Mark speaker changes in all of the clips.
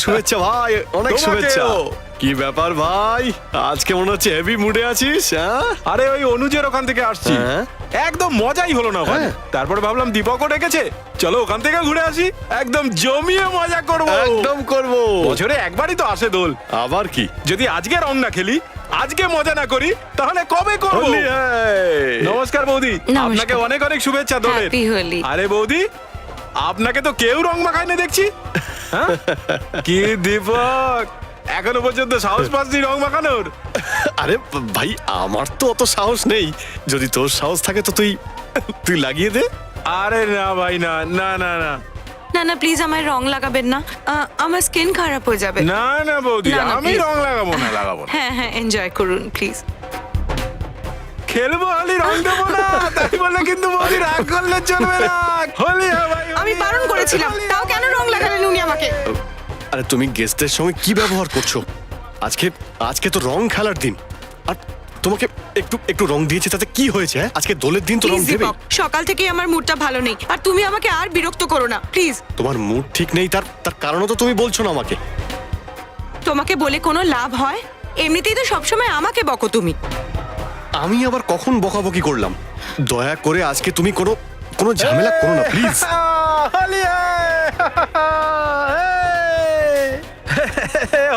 Speaker 1: শুভেচ্ছা ভাই, অনেক শুভেচ্ছা। কি ব্যাপার ভাই, আজকে মনে হচ্ছে হেভি মুডে আছিস? হ্যাঁ,
Speaker 2: আরে ওই অনুজের ওখান থেকে আসছি।
Speaker 1: হ্যাঁ?
Speaker 2: একদম মজাই হলো না ওখানে।
Speaker 1: হ্যাঁ।
Speaker 2: তারপরে ভাবলাম দীপকও ডেকেছে, চলো ওখান থেকে ঘুরে আসি, একদম জমিয়ে মজা করবো।
Speaker 1: একদম করবো।
Speaker 2: বছরে একবারই তো আসে দোল।
Speaker 1: আবার কি?
Speaker 2: যদি আজকে রং না খেলি, আজকে মজা না করি, তাহলে কবে করবো?
Speaker 1: হোলি, হ্যাঁ।
Speaker 2: নমস্কার বৌদি,
Speaker 3: নমস্কার।
Speaker 2: আপনাকে অনেক অনেক শুভেচ্ছা দোলের।
Speaker 3: Happy Holi।
Speaker 2: আরে বৌদি, আপনাকে তো কেউ রং মাখায় না দেখছি। হ্যাঁ? কি দীপক, এখনো পর্যন্ত সাহস পাসনি রং মাখানোর?
Speaker 1: আরে ভাই, আমার তো অত সাহস নেই। যদি তোর সাহস থাকে তো তুই লাগিয়ে দে।
Speaker 2: আরে না ভাই, না না না না
Speaker 3: না না প্লিজ আমায় রং লাগাবেন না, আমার স্কিন খারাপ হয়ে যাবে।
Speaker 2: না না বৌদি,
Speaker 3: না, না,
Speaker 2: আমি
Speaker 3: please।
Speaker 2: রং লাগাবো না, লাগাবো না।
Speaker 3: হ্যাঁ হ্যাঁ এনজয় করুন প্লিজ।
Speaker 2: খেলবো হোলি, রং দেবো না, তাই বলে কিন্তু বৌদি রাগ করলে চলবে না। হোলি হ্যাঁ ভাই, হোলি,
Speaker 3: আমি বারণ করেছিলাম,
Speaker 2: হোলি,
Speaker 3: তাও কেন রং লাগালেন উনি আমাকে?
Speaker 1: আরে তুমি গেস্টদের সঙ্গে কি ব্যবহার করছো? আজকে তো রং খেলার দিন, আর তোমাকে একটু একটু রং দিয়েছে, তাতে কি হয়েছে? হ্যাঁ, আজকে দোলের দিন তো রং
Speaker 3: প্লিজ
Speaker 1: দেবে।
Speaker 3: দীপক, সকাল থেকে আমার মুডটা ভালো নেই, আর তুমি আমাকে আর বিরক্ত করো না প্লিজ।
Speaker 1: তোমার মুড ঠিক নেই, তার কারণও তো তুমি বলছো না আমাকে।
Speaker 3: তোমাকে বলে কোনো লাভ হয়? এমনিতেই তো সবসময় আমাকে বকো তুমি।
Speaker 1: আমি আবার কখন বকাবকি করলাম? দয়া করে আজকে তুমি কোনো ঝামেলা করো না প্লিজ।
Speaker 2: হোলি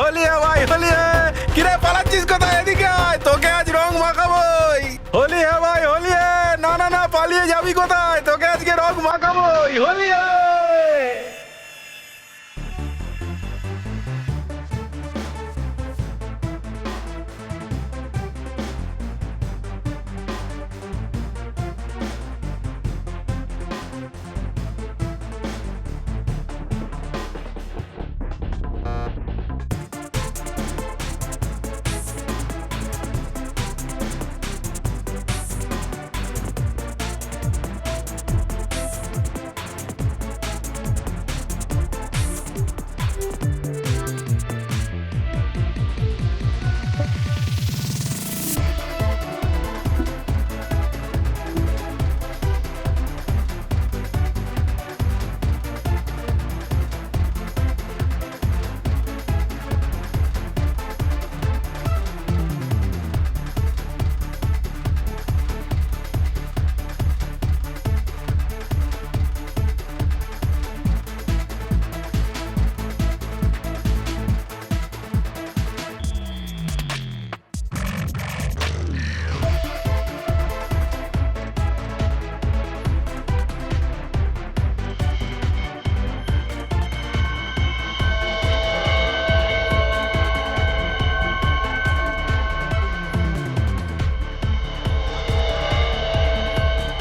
Speaker 2: হোলি ভাই, হোলি। কিরে পালাচ্ছিস কোথায়? এদিকে আয়, তোকে আজ রং মাখাবোই। হোলি হ্যাঁ ভাই, হোলি। না না না, পালিয়ে যাবি কোথায়? তোকে আজকে রং মাখাবোই। হোলি।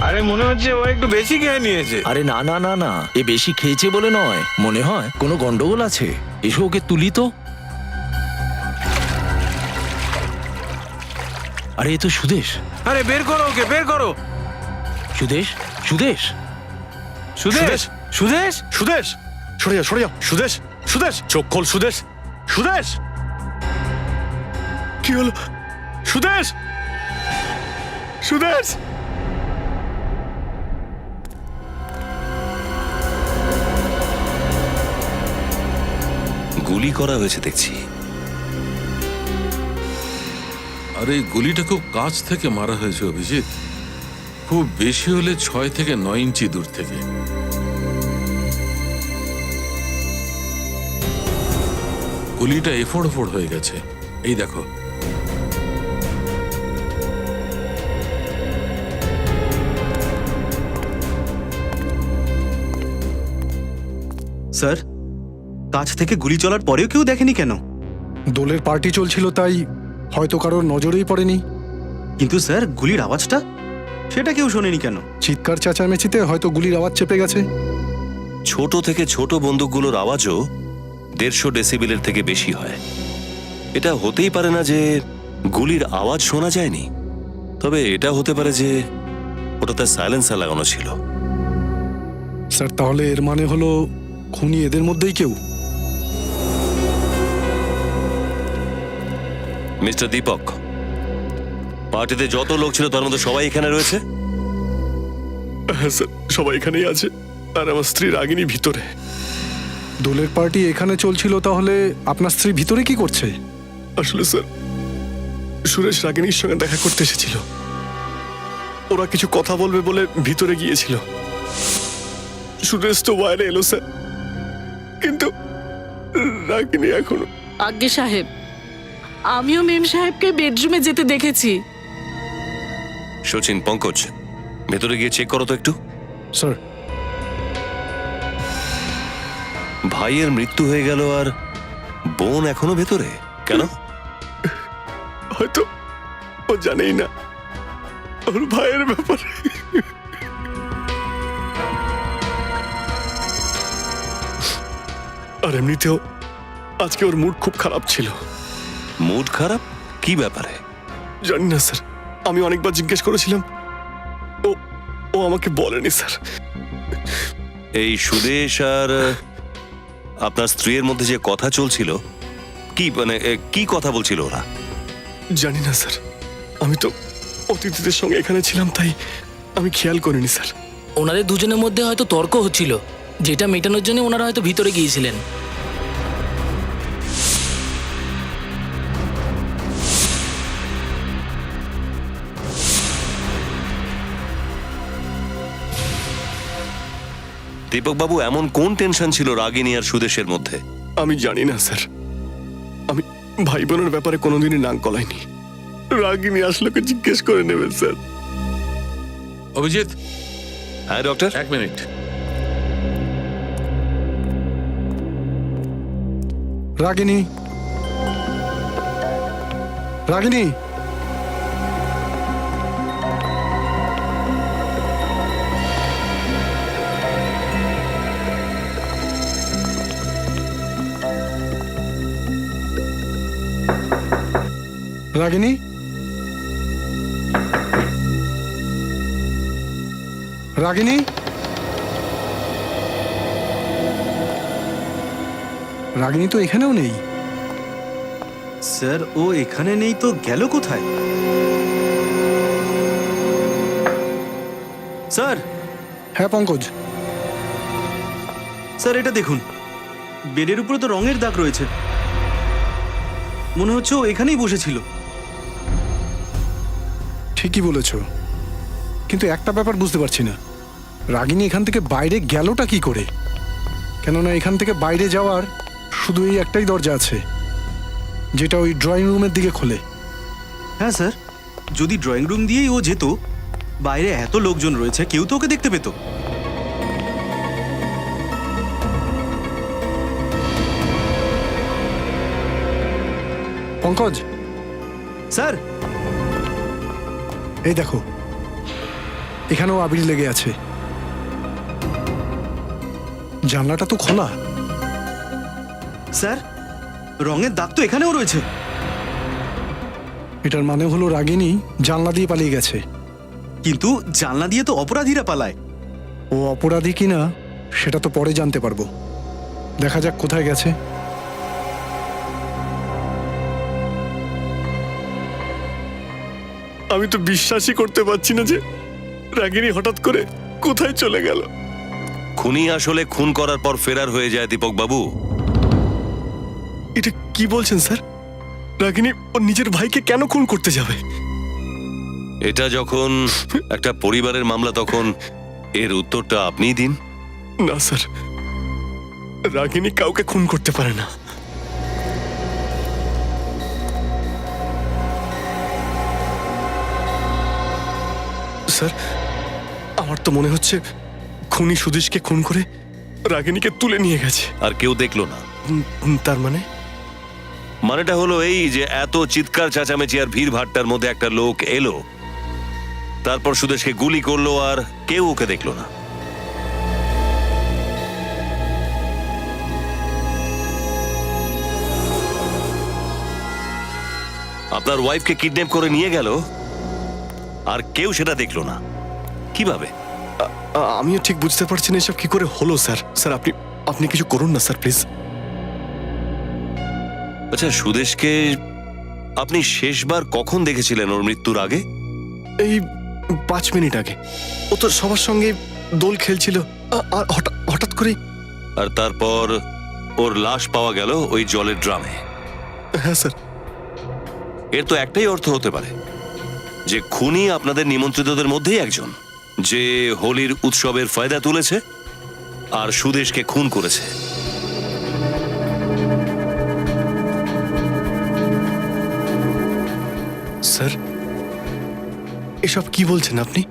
Speaker 2: আরে মনে হচ্ছে ও একটু বেশি খেয়ে নিয়েছে।
Speaker 4: আরে না না না না, এ বেশি খেয়েছে বলে নয়, মনে হয় কোনো গন্ডগোল আছে। এসো ওকে তুলি তো। আরে এ তো সুদেশ।
Speaker 2: আরে বের করো ওকে, বের করো।
Speaker 4: সুদেশ, সুদেশ,
Speaker 2: সুদেশ, সুদেশ,
Speaker 1: সুদেশ, সরে যাও সুদেশ। সুদেশ, চোখ খোল সুদেশ। সুদেশ, কি হলো? সুদেশ, সুদেশ।
Speaker 5: গুলি করা হয়েছে দেখছি।
Speaker 6: আর এই গুলিটা খুব কাছ থেকে মারা হয়েছে অভিজিৎ, খুব বেশি হলে 6 থেকে 9 ইঞ্চি দূর থেকে। গুলিটা এফোড় হয়ে গেছে, এই দেখো।
Speaker 7: স্যার, কাছ থেকে গুলি চলার পরেও কেউ দেখেনি কেন?
Speaker 8: দোলের পার্টি চলছিল, তাই হয়তো কারোর নজরেই পড়েনি।
Speaker 7: কিন্তু স্যার, গুলির আওয়াজটা সেটা কেউ শোনেনি কেন?
Speaker 8: চিৎকার চেঁচামেচিতে হয়তো গুলির আওয়াজ চেপে গেছে।
Speaker 5: ছোট থেকে ছোট বন্দুকগুলোর আওয়াজও 150 ডেসিবেলের থেকে বেশি হয়। এটা হতেই পারে না যে গুলির আওয়াজ শোনা যায়নি, তবে এটা হতে পারে যে ওটাতে সাইলেন্সার লাগানো ছিল।
Speaker 8: স্যার, তাহলে এর মানে হলো খুনি এদের মধ্যেই কেউ।
Speaker 5: মিস্টার দীপক, পার্টিতে যত লোক ছিল তার মধ্যে সবাই এখানে রয়েছে?
Speaker 1: হ্যাঁ স্যার, সবাই এখানেই আছে, আর আমার স্ত্রী রাগিনী ভিতরে।
Speaker 8: দোলের পার্টি এখানে চলছিল, তাহলে আপনার স্ত্রী ভিতরে কি করছে?
Speaker 1: আসলে স্যার, সুরেশ রাগিনীর সঙ্গে দেখা করতে এসেছিল। ওরা কিছু কথা বলবে বলে ভিতরে গিয়েছিল। সুরেশ তো বাইরে এলো স্যার, কিন্তু রাগিনী এখনো।
Speaker 9: আজ্ঞে সাহেব, আমিও মেম সাহেবকে বেডরুমে যেতে দেখেছি।
Speaker 5: সচিন, পঙ্কজ, ভেতরে গিয়ে চেক করো তো একটু।
Speaker 8: স্যার,
Speaker 5: ভাইয়ের মৃত্যু হয়ে গেল আর বোন এখনো ভেতরে কেন?
Speaker 1: হয়তো ও জানেই না ওর ভাইয়ের ব্যাপারে। আর এমনিতেও আজকে ওর মুড খুব খারাপ ছিল।
Speaker 5: মুড খারাপ? কি ব্যাপারে?
Speaker 1: জানি না স্যার, আমি অনেকবার জিজ্ঞেস করেছিলাম, ও ও আমাকে বলেনি স্যার।
Speaker 5: এই সুদেশ আর আপনার স্ত্রীর মধ্যে যে কথা চলছিল, কি মানে কি কথা বলছিল ওরা?
Speaker 1: জানি না স্যার, আমি তো অতিথিদের সঙ্গে এখানে ছিলাম, তাই আমি খেয়াল করিনি স্যার।
Speaker 10: ওনাদের দুজনের মধ্যে হয়তো তর্ক হচ্ছিল, যেটা মেটানোর জন্য ওনারা হয়তো ভিতরে গিয়েছিলেন।
Speaker 5: দীপক বাবু, এমন কোন টেনশন ছিল রাগিনী আর সুদেশের মধ্যে?
Speaker 1: আমি জানি না স্যার, আমি ভাই বোনের ব্যাপারে কোনোদিনই নাক গলাইনি। রাগিনী আসলে ওকে জিজ্ঞেস করে নেবেন স্যার।
Speaker 6: অভিজিৎ,
Speaker 5: হ্যাঁ ডক্টর।
Speaker 6: 1 মিনিট।
Speaker 8: রাগিনী, রাগিনী, রাগিনী, রাগিনী, রাগিনী তো এখানেও নেই।
Speaker 7: স্যার, ও এখানে নেই তো গেল কোথায়? স্যার,
Speaker 8: হ্যাঁ পঙ্কজ,
Speaker 7: স্যার এটা দেখুন, বেডের উপরে তো রঙের দাগ রয়েছে। মনে হচ্ছে ও এখানেই বসেছিল।
Speaker 8: ঠিকই বলেছ, কিন্তু একটা ব্যাপার বুঝতে পারছি না, রাগিনী এখান থেকে বাইরে গেলটা কি করে? কেননা এখান থেকে বাইরে যাওয়ার শুধু এই একটাই দরজা আছে, যেটা ওই ড্রয়িং রুমের দিকে খোলে।
Speaker 7: হ্যাঁ স্যার, যদি ড্রয়িং রুম দিয়েই ও যেত, বাইরে এত লোকজন রয়েছে, কেউ তো ওকে দেখতে পেত।
Speaker 8: পঙ্কজ,
Speaker 7: স্যার,
Speaker 8: এই দেখো, এখানেও আবির লেগে আছে। জানলাটা তো খোলা।
Speaker 7: স্যার, রঙের দাগ তো এখানেও রয়েছে।
Speaker 8: এটার মানে হলো রাগিনী জানলা দিয়ে পালিয়ে গেছে।
Speaker 7: কিন্তু জানলা দিয়ে তো অপরাধীরা পালায়।
Speaker 8: ও অপরাধী কিনা সেটা তো পরে জানতে পারবো। দেখা যাক কোথায় গেছে।
Speaker 1: আমি তো বিশ্বাসই করতে পারছি না যে রাগিনী হঠাৎ করে কোথায় চলে গেল।
Speaker 5: খুনি আসলে খুন করার পর ফেরার হয়ে যায় দীপক বাবু।
Speaker 1: এটা কি বলছেন স্যার? রাগিনী ওর নিজের ভাইকে কেন খুন করতে যাবে?
Speaker 5: এটা যখন একটা পরিবারের মামলা, তখন এর উত্তরটা আপনিই দিন।
Speaker 1: না স্যার, রাগিনী কাউকে খুন করতে পারে না। স্যার, আমার তো মনে হচ্ছে খুনি সুদেশকে খুন করে রাগিনীকে তুলে নিয়ে গেছে।
Speaker 5: আর কেউ দেখলো না?
Speaker 1: তার মানে?
Speaker 5: মানেটা হলো এই যে এত চিৎকার চেঁচামেচি আর ভিড় ভাট্টার মধ্যে একটা লোক এলো, তারপর সুদেশকে গুলি করলো, আর কেউ ওকে দেখলো না। আপনার ওয়াইফকে কিডন্যাপ করে নিয়ে গেল, আর কেউ সেটা দেখলো না। কিভাবে?
Speaker 1: আমিও ঠিক বুঝতে পারছি না এসব কি করে হলো স্যার। স্যার, আপনি কিছু করুন না স্যার, প্লিজ।
Speaker 5: আচ্ছা, সুদেশকে আপনি শেষবার কখন দেখেছিলেন ওর মৃত্যুর আগে?
Speaker 1: এই 5 মিনিট আগে। ও তো সবার সঙ্গে দোল খেলছিল, আর হঠাৎ করে।
Speaker 5: আর তারপর ওর লাশ পাওয়া গেল ওই জলের ড্রামে।
Speaker 1: হ্যাঁ স্যার।
Speaker 5: এর তো একটাই অর্থ হতে পারে যে খুনি আপনাদের নিমন্ত্রিতদের মধ্যেই একজন, যে হোলির উৎসবের ফায়দা তুলেছে আর সুদেশকে খুন করেছে।
Speaker 1: স্যার, এসব কি বলছেন আপনি?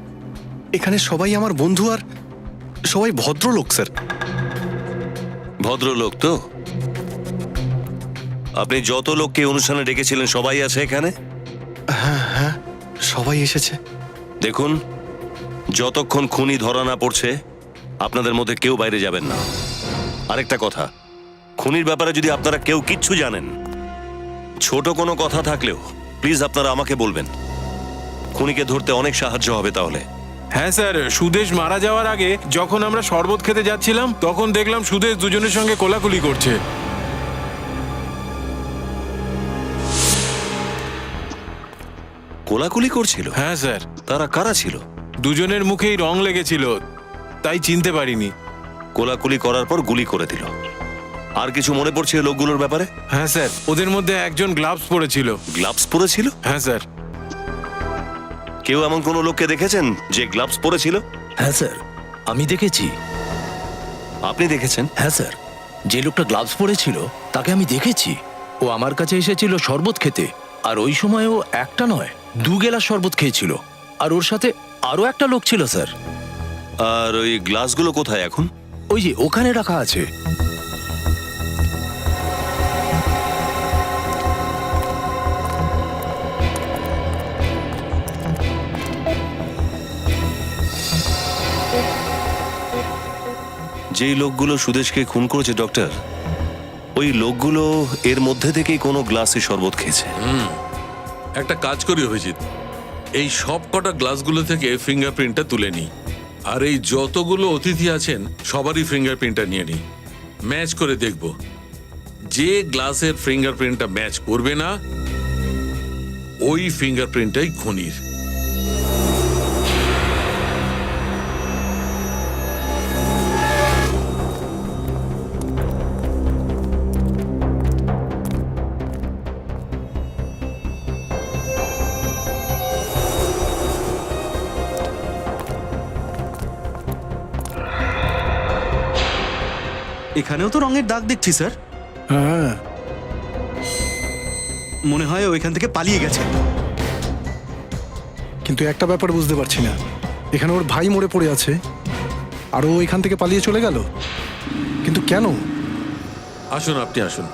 Speaker 1: এখানে সবাই আমার বন্ধু আর সবাই ভদ্রলোক স্যার।
Speaker 5: ভদ্রলোক তো? আপনি যত লোককে অনুষ্ঠানে ডেকেছিলেন সবাই আছে এখানে?
Speaker 1: সবাই এসেছে।
Speaker 5: দেখুন, যতক্ষণ খুনি ধরা না পড়ছে আপনাদের মধ্যে কেউ বাইরে যাবেন না। আরেকটা কথা, খুনির ব্যাপারে যদি আপনারা কেউ কিচ্ছু জানেন, ছোট কোনো কথা থাকলেও প্লিজ আপনারা আমাকে বলবেন। খুনিকে ধরতে অনেক সাহায্য হবে তাহলে।
Speaker 2: হ্যাঁ স্যার, সুদেশ মারা যাওয়ার আগে যখন আমরা শরবত খেতে যাচ্ছিলাম তখন দেখলাম সুদেশ দুজনের সঙ্গে কোলাকুলি করছে।
Speaker 5: কোলাকুলি করছিল?
Speaker 2: হ্যাঁ স্যার,
Speaker 5: তারা কারা ছিল?
Speaker 2: দুজনের মুখেই রং লেগেছিল, তাই চিনতে পারিনি।
Speaker 5: কোলাকুলি করার পর গুলি করে দিল। আর কিছু মনে পড়ছে এই লোকগুলোর ব্যাপারে?
Speaker 2: হ্যাঁ স্যার, ওদের মধ্যে একজন গ্লাভস পরেছিল।
Speaker 5: গ্লাভস পরেছিল?
Speaker 2: হ্যাঁ স্যার।
Speaker 5: কেউ এমন কোনো লোককে দেখেছেন যে গ্লাভস পরেছিল?
Speaker 4: হ্যাঁ স্যার, আমি দেখেছি।
Speaker 5: আপনি দেখেছেন?
Speaker 4: হ্যাঁ স্যার, যে লোকটা গ্লাভস পরেছিল তাকে আমি দেখেছি। ও আমার কাছে এসেছিল শরবত খেতে, আর ওই সময় ও একটা নয় 2 গেলাস শরবত খেয়েছিল। আর ওর সাথে আরো একটা লোক ছিল স্যার।
Speaker 5: আর ওই গ্লাসগুলো কোথায় এখন?
Speaker 4: ওই যে ওখানে রাখা আছে।
Speaker 5: যেই লোকগুলো সুদেশকে খুন করেছে ডক্টর, ওই লোকগুলো এর মধ্যে থেকেই কোনো গ্লাসে শরবত খেয়েছে।
Speaker 6: একটা কাজ করি অভিজিৎ, এই সব কটা গ্লাসগুলো থেকে ফিঙ্গারপ্রিন্টটা তুলে নিই, আর এই যতগুলো অতিথি আছেন সবারই ফিঙ্গারপ্রিন্টটা নিয়ে নিই। ম্যাচ করে দেখব, যে গ্লাসের ফিঙ্গারপ্রিন্টটা ম্যাচ করবে না ওই ফিঙ্গারপ্রিন্টটাই খুনির।
Speaker 7: এখানেও তো রঙের দাগ দেখছি স্যার।
Speaker 8: হ্যাঁ,
Speaker 7: মনে হয় ও এখান থেকে পালিয়ে গেছে।
Speaker 8: কিন্তু একটা ব্যাপার বুঝতে পারছি না, এখানে ওর ভাই মরে পড়ে আছে আর ও এখান থেকে পালিয়ে চলে গেল, কিন্তু কেন?
Speaker 6: আসুন, আপনি আসুন।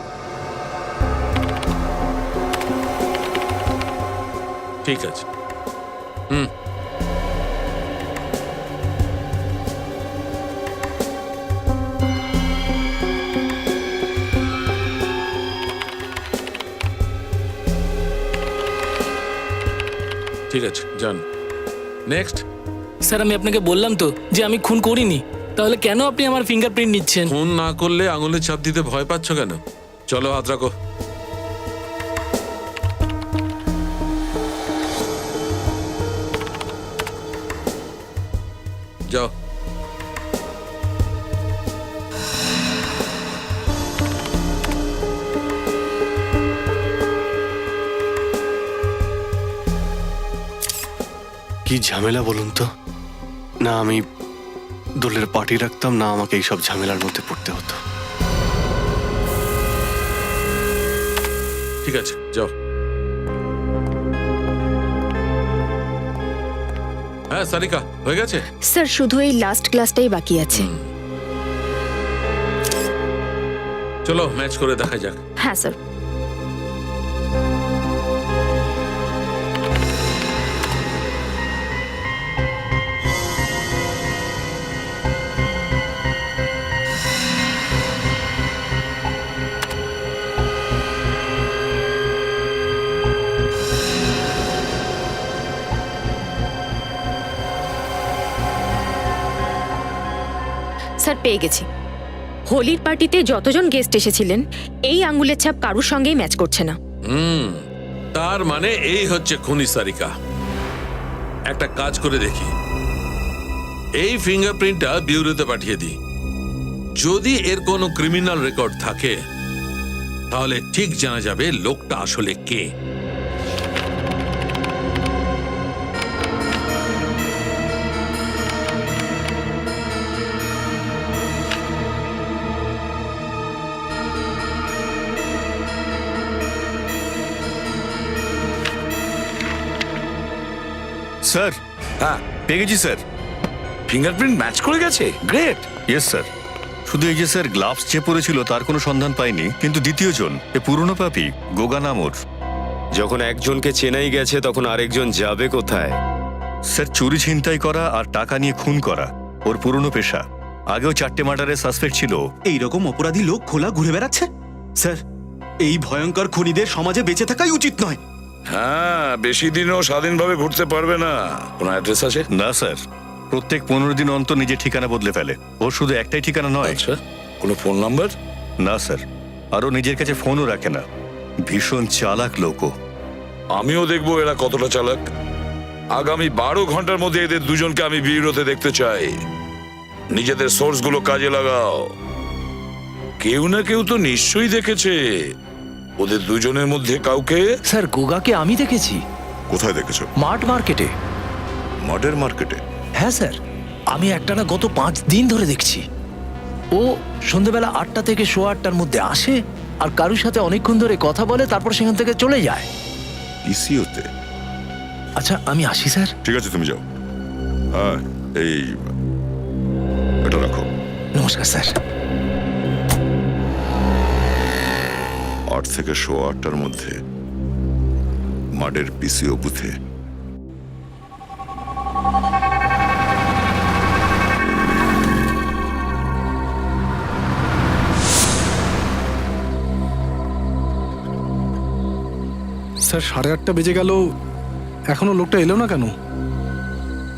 Speaker 6: ঠিক আছে। ঠিক আছে, যান। নেক্সট।
Speaker 10: স্যার, আমি আপনাকে বললাম তো যে আমি খুন করিনি, তাহলে কেন আপনি আমার ফিঙ্গারপ্রিন্ট নিচ্ছেন?
Speaker 6: ফোন না করলে আঙুলে ছাপ দিতে ভয় পাচ্ছ কেন? চলো, হাত রাখো। যাও।
Speaker 1: কি ঝামেলা বলুন তো? না আমি দোলের পার্টি রাখতাম, না আমাকে এইসব ঝামেলার মধ্যে পড়তে হতো।
Speaker 6: ঠিক আছে, যাও। হ্যাঁ সারিকা, হয়ে গেছে?
Speaker 3: স্যার, শুধু এই লাস্ট ক্লাসটাই বাকি আছে।
Speaker 6: চলো ম্যাচ করে দেখা যাক।
Speaker 3: হ্যাঁ স্যার। স্যার, পেয়ে গেছি। হোলির পার্টিতে যতজন গেস্ট এসেছিলেন এই আঙ্গুলের ছাপ কারুর সঙ্গেই ম্যাচ করছে না।
Speaker 6: তার মানে এই হচ্ছে খুনি সারিকা। একটা কাজ করে দেখি, এই ফিঙ্গারপ্রিন্টটা বিউরোতে পাঠিয়ে দিই। যদি এর কোনো ক্রিমিনাল রেকর্ড থাকে তাহলে ঠিক জানা যাবে লোকটা আসলে কে।
Speaker 1: স্যার,
Speaker 2: হ্যাঁ,
Speaker 1: পেয়ে গেছি স্যার।
Speaker 2: ফিঙ্গারপ্রিন্ট ম্যাচ করে গেছে, গ্রেট।
Speaker 1: Yes sir. শুধু এই যে স্যার গ্লাভস যে পরেছিল তার কোনো সন্ধান পাইনি, কিন্তু দ্বিতীয় জন এ পুরনো পাপি গোগা নাম ওর।
Speaker 11: যখন একজনকে চেনাই গেছে তখন আরেকজন যাবে কোথায়?
Speaker 1: স্যার, চুরি ছিনতাই করা আর টাকা নিয়ে খুন করা ওর পুরনো পেশা। আগেও 4টে মার্ডারের সাসপেক্ট ছিল।
Speaker 7: এই রকম অপরাধী লোক খোলা ঘুরে বেড়াচ্ছে। স্যার, এই ভয়ঙ্কর খুনিদের সমাজে বেঁচে থাকাই উচিত নয়।
Speaker 2: হ্যাঁ, বেশি দিনও স্বাধীনভাবে ঘুরতে পারবে না। কোনো অ্যাড্রেস আছে?
Speaker 1: না স্যার, প্রত্যেক 15 দিন অন্তর নিজের ঠিকানা বদলে ফেলে। ওর শুধু একটাই ঠিকানা নয়।
Speaker 2: আচ্ছা, কোনো ফোন নাম্বার?
Speaker 1: না স্যার, আরও নিজের কাছে ফোনও রাখে না। ভীষণ চালাক লোকও।
Speaker 2: আমিও দেখবো এরা কতটা চালাক। আগামী 12 ঘন্টার মধ্যে এদের দুজনকে আমি বিরোধে দেখতে চাই। নিজেদের সোর্স গুলো কাজে লাগাও। কেউ না কেউ তো নিশ্চয়ই দেখেছে ওদের দুজনের মধ্যে কাউকে।
Speaker 4: স্যার, গোগাকে আমি দেখেছি
Speaker 2: কোথায় দেখেছো?
Speaker 4: মার্ট মার্কেটে।
Speaker 2: মডের মার্কেটে?
Speaker 4: হ্যাঁ স্যার, আমি একটানা গত 5 দিন ধরে দেখছি। ও সন্ধ্যেবেলা 8টা থেকে 8:15টার মধ্যে আসে আর কারুর সাথে অনেকক্ষণ ধরে কথা বলে, তারপর সেখান থেকে চলে যায়।
Speaker 2: ইসিওতে?
Speaker 4: আচ্ছা, আমি আসি স্যার।
Speaker 2: ঠিক আছে, তুমি যাও। হ্যাঁ, এই এটা রাখো।
Speaker 4: নমস্কার স্যার।
Speaker 2: 8 থেকে 8:15টার মধ্যে মাডের পিসিও বুথে।
Speaker 8: স্যার, 8:30 বেজে গেল, এখনো লোকটা এলো না কেন?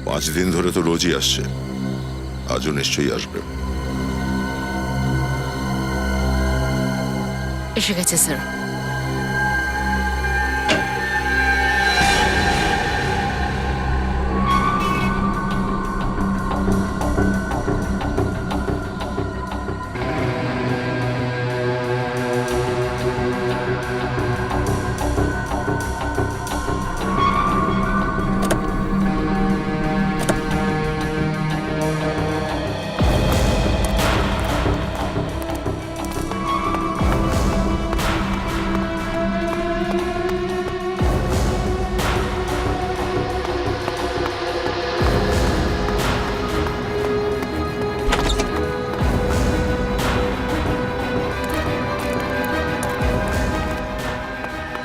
Speaker 2: 5 দিন ধরে তো রোজই আসছে, আজও নিশ্চয়ই আসবে।
Speaker 3: এসে গেছে স্যার।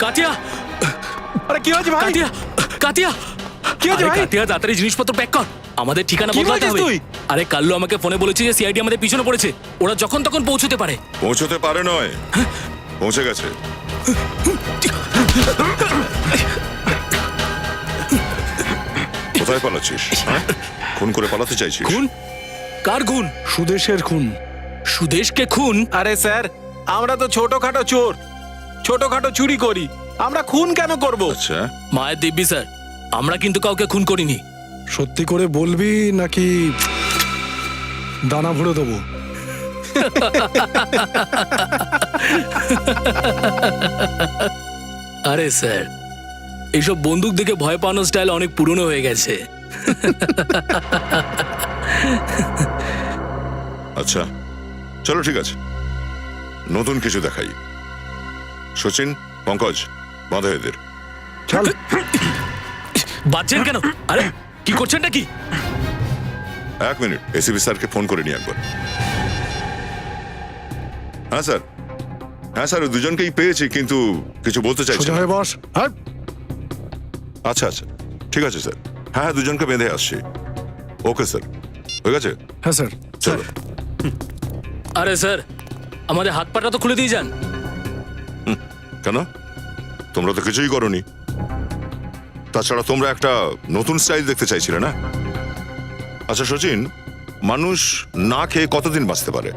Speaker 10: কাতিয়া,
Speaker 7: আরে কি হয়েছে ভাই?
Speaker 10: কাতিয়া, কাতিয়া,
Speaker 7: কি হয়েছে
Speaker 10: আরে
Speaker 7: ভাই?
Speaker 10: কাতিয়া, তাড়াতাড়ি জিনিসপত্র প্যাক কর, আমাদের ঠিকানা
Speaker 7: কি
Speaker 10: বদলাতে
Speaker 7: বলছিস
Speaker 10: হবে।
Speaker 7: তুই?
Speaker 10: আরে কাল্লু আমাকে ফোনে বলেছে যে সিআইডি আমাদের পিছনে পড়েছে, ওরা যখন তখন পৌঁছতে পারে।
Speaker 2: পৌঁছতে পারে নয়, পৌঁছে গেছে। কোথায় পালাচ্ছিস? হ্যাঁ? খুন করে পালাতে চাইছিস?
Speaker 10: খুন? কার খুন?
Speaker 8: সুদেশের খুন।
Speaker 10: সুদেশকে খুন?
Speaker 7: আরে স্যার, আমরা তো ছোটখাটো চোর, ছোটখাটো চুরি করি, আমরা খুন কেন করব?
Speaker 2: আচ্ছা,
Speaker 10: মায়ের দিব্যি স্যার, আমরা কিন্তু কাউকে খুন করিনি।
Speaker 8: সত্যি করে বলবি নাকি দানা ভরে দেবো?
Speaker 10: আরে স্যার, এইসব বন্দুক দেখে ভয় পাওয়ানোর স্টাইল অনেক পুরনো হয়ে গেছে।
Speaker 2: আচ্ছা, চলো ঠিক আছে, নতুন কিছু দেখাই। সচিন, পঙ্কজ, বাঁধো এদের।
Speaker 8: চল।
Speaker 10: বাচ্চেন কেন? আরে কি করছেনটা কি?
Speaker 2: 1 মিনিট, এসিপি স্যারকে ফোন করে নিয়ে একবার। হ্যাঁ স্যার, হ্যাঁ স্যার, ওই দুজনকেই পেয়েছি, কিন্তু কিছু বলতে চাইছি
Speaker 8: সোজা
Speaker 2: না।
Speaker 8: হয়ে বস। হ্যাঁ,
Speaker 2: আচ্ছা আচ্ছা, ঠিক আছে স্যার। হ্যাঁ হ্যাঁ, দুজনকে বেঁধে আসছি। ওকে স্যার, হয়ে গেছে।
Speaker 8: হ্যাঁ স্যার।
Speaker 2: চলো।
Speaker 10: আরে স্যার, আমাদের হাত পাটা তো খুলে দিয়ে যান।
Speaker 2: কেন? তোমরা তো কিছুই করোনি। তাছাড়া তোমরা একটা নতুন স্টাইল দেখতে চাইছিলে না? আচ্ছা সচিন, মানুষ না খেয়ে কতদিন বাঁচতে পারে?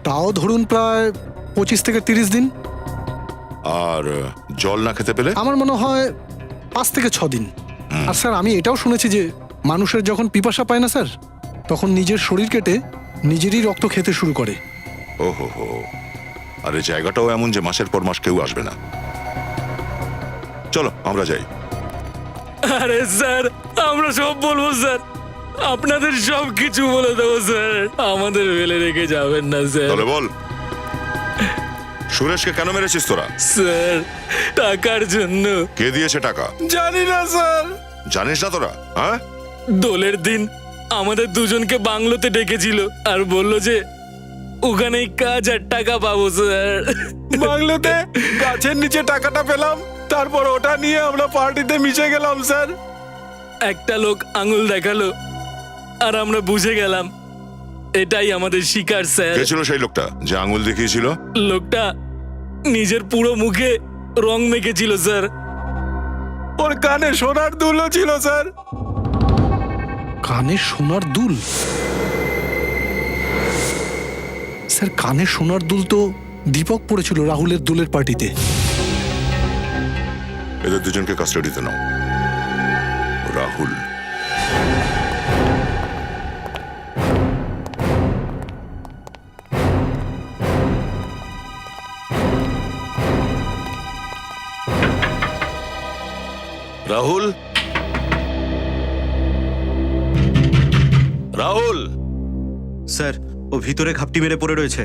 Speaker 8: তাও ধরুন প্রায় 25 থেকে 30 দিন।
Speaker 2: আর জল না খেতে পেলে?
Speaker 8: আমার মনে হয় 5 থেকে 6 দিন। আর স্যার, আমি এটাও শুনেছি যে মানুষের যখন পিপাসা পায় না স্যার, তখন নিজের শরীর কেটে নিজেরই রক্ত খেতে শুরু করে।
Speaker 12: ওহো হো, আর এই জায়গাটাও এমন যে মাসের পর মাস কেউ আসবে না। চলো আমরা যাই।
Speaker 10: আরে স্যার, আমরা সব বলবো স্যার, আপনাদের সব কিছু বলে দেবো স্যার, আমাদের ফেলে রেখে যাবেন না স্যার।
Speaker 12: তাহলে বল, সুরেশকে কেন মেরেছিস তোরা?
Speaker 10: স্যার, টাকার জন্য।
Speaker 12: কে দিয়েছে টাকা?
Speaker 10: জানি না স্যার।
Speaker 12: জানিস না তোরা? হ্যাঁ,
Speaker 10: দোলের দিন আমাদের দুজনকে বাংলোতে ডেকেছিল আর বলল যে ওখানেই কাজ আর টাকা পাবো স্যার।
Speaker 1: বাংলোতে গাছের নিচে টাকাটা পেলাম, তারপর ওটা নিয়ে আমরা পার্টিতে মিশে গেলাম স্যার।
Speaker 10: একটা লোক আঙুল দেখালো আর আমরা বুঝে গেলাম এটাই আমাদের শিকার স্যার।
Speaker 12: কে ছিল সেই লোকটা যে আঙুল দেখিয়েছিল?
Speaker 10: লোকটা নিজের পুরো মুখে রং মেখেছিল স্যার।
Speaker 1: ওর কানে সোনার দুলও ছিল স্যার।
Speaker 8: কানে সোনার দুল? স্যার, কানে সোনার দুল তো দীপক পড়েছিল রাহুলের দোলের পার্টিতে।
Speaker 12: এদের দুজনকে কাস্টাডিতে নাও। রাহুল,
Speaker 5: রাহুল, রাহুল,
Speaker 7: স্যার, ও ভিতরে ঘাপটি মেরে পড়ে রয়েছে।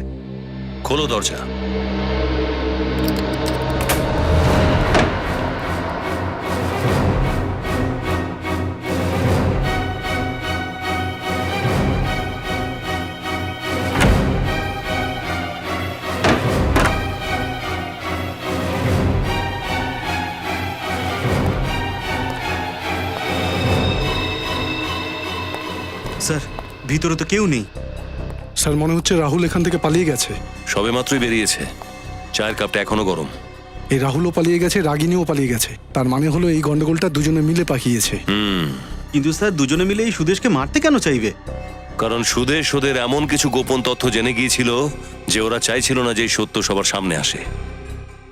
Speaker 5: খোলো দরজা।
Speaker 7: স্যার, ভিতরে তো কেউ নেই।
Speaker 8: স্যার, মনে হচ্ছে রাহুল এখান থেকে পালিয়ে গেছে।
Speaker 5: সবে মাত্রই বেরিয়েছে, চায়ের কাপটা এখনো গরম।
Speaker 8: এই রাহুলও পালিয়ে গেছে, রাগিনীও পালিয়ে গেছে। তার মানে হলো এই গন্ডগোলটা দুজনে মিলে পাকিয়েছে।
Speaker 7: কিন্তু স্যার, দুজনে মিলে এই সুদেশকে মারতে কেন চাইবে?
Speaker 5: কারণ সুদেশ ওদের এমন কিছু গোপন তথ্য জেনে গিয়েছিল যে ওরা চাইছিল না যে এই সত্য সবার সামনে আসে।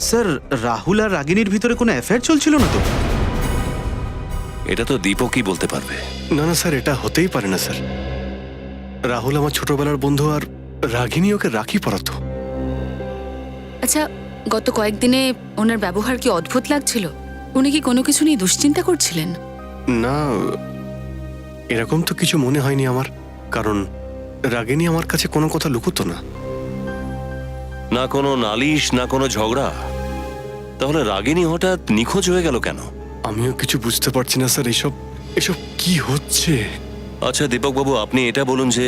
Speaker 7: স্যার, রাহুল আর রাগিনীর ভিতরে কোনো অ্যাফেয়ার চলছিল না তো?
Speaker 5: এটা তো দীপকই বলতে পারবে।
Speaker 1: না না স্যার, এটা হতেই পারে না স্যার। রাহুল আমার ছোটবেলার বন্ধু, আর রাগিনী ওকে রাখি পরাতো।
Speaker 9: আচ্ছা, গত কয়েকদিনে ওনার ব্যবহার কি অদ্ভুত লাগছিল? উনি কি কোনো কিছু নিয়ে দুশ্চিন্তা করছিলেন?
Speaker 1: না, এরকম তো কিছু মনে হয়নি আমার, কারণ রাগিনী আমার কাছে কোনো কথা লুকোতো না।
Speaker 5: না কোনো নালিশ, না কোনো ঝগড়া। তাহলে রাগিনী হঠাৎ নিখোঁজ হয়ে গেল কেন?
Speaker 1: আমিও কিছু বুঝতে পারছি না স্যার, এসব এসব কি হচ্ছে।
Speaker 5: আচ্ছা দীপক বাবু, আপনি এটা বলুন যে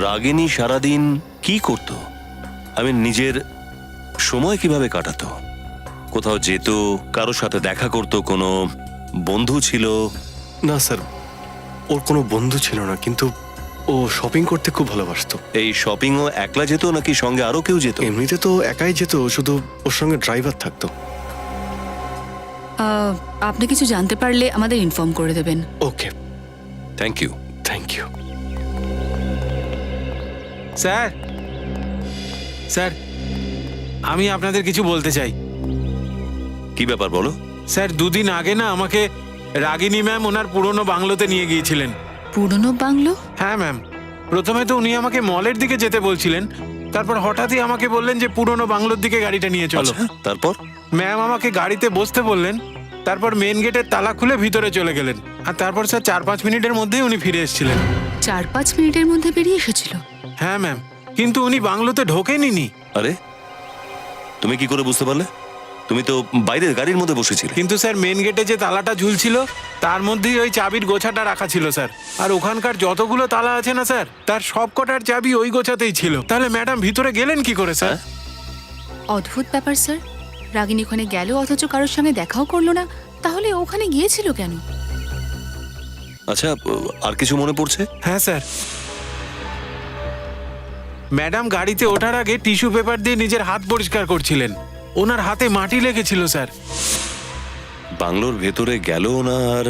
Speaker 5: রাগিনী সারাদিন কি করত? আমি নিজের সময় কিভাবে কাটাতো? কোথাও যেত, কারোর সাথে দেখা করতো, কোনো বন্ধু ছিল?
Speaker 1: না স্যার, ওর কোনো বন্ধু ছিল না, কিন্তু ও শপিং করতে খুব ভালোবাসতো।
Speaker 5: এই শপিংও একলা যেত নাকি সঙ্গে আরো কেউ যেত?
Speaker 1: এমনিতে তো একাই যেত, শুধু ওর সঙ্গে ড্রাইভার থাকতো।
Speaker 9: আপনি কিছু জানতে পারলে আমাদের ইনফর্ম করে দেবেন।
Speaker 1: Okay,
Speaker 5: thank you.
Speaker 1: Thank you.
Speaker 13: Sir, sir, আমি আপনাদের কিছু বলতে চাই।
Speaker 5: কি ব্যাপার বলো?
Speaker 13: স্যার, দুদিন আগে না আমাকে রাগিনী ম্যাম ওনার পুরনো বাংলোতে নিয়ে গিয়েছিলেন।
Speaker 9: পুরনো বাংলো?
Speaker 13: হ্যাঁ ম্যাম, প্রথমে তো উনি আমাকে মলের দিকে যেতে বলছিলেন, তারপর হঠাৎই আমাকে বললেন যে পুরনো বাংলোর দিকে গাড়িটা নিয়ে চলো।
Speaker 5: আচ্ছা, তারপর?
Speaker 13: ম্যাম আমাকে গাড়িতে বসতে বললেন, তারপর মেন গেটের তালা খুলে ভিতরে চলে গেলেন, আর তারপর স্যার 4-5 মিনিটের মধ্যেই উনি ফিরে এসেছিলেন।
Speaker 9: 4-5 মিনিটের মধ্যে বেরিয়ে এসেছিল?
Speaker 13: হ্যাঁ ম্যাম, কিন্তু উনি বাংলোতে ঢোকেনি।
Speaker 5: আরে তুমি কি করে বুঝতে পারলে? তুমি তো বাইরের গাড়ির মধ্যে বসেছিলে।
Speaker 13: কিন্তু স্যার, মেন গেটে যে তালাটা ঝুলছিল তার মধ্যেই ওই চাবির গোছাটা রাখা ছিল স্যার। আর ওখানকার যতগুলো তালা আছে না স্যার, তার সব কটার চাবি ওই গোছাতেই ছিল। তাহলে ম্যাডাম ভিতরে গেলেন কি করে স্যার?
Speaker 9: অদ্ভুত ব্যাপার স্যার, রাগিনী ওখানে গেল অথচ কারোর সঙ্গে দেখাও করলো না, তাহলে ওখানে গিয়েছিল কেন?
Speaker 5: আচ্ছা, আর কিছু মনে পড়ছে?
Speaker 13: হ্যাঁ স্যার, ম্যাডাম গাড়িতে ওঠার আগে টিস্যু পেপার দিয়ে নিজের হাত পরিষ্কার করছিলেন, ওনার হাতে মাটি লেগেছিল স্যার।
Speaker 5: বাংলোর ভেতরে গেল না আর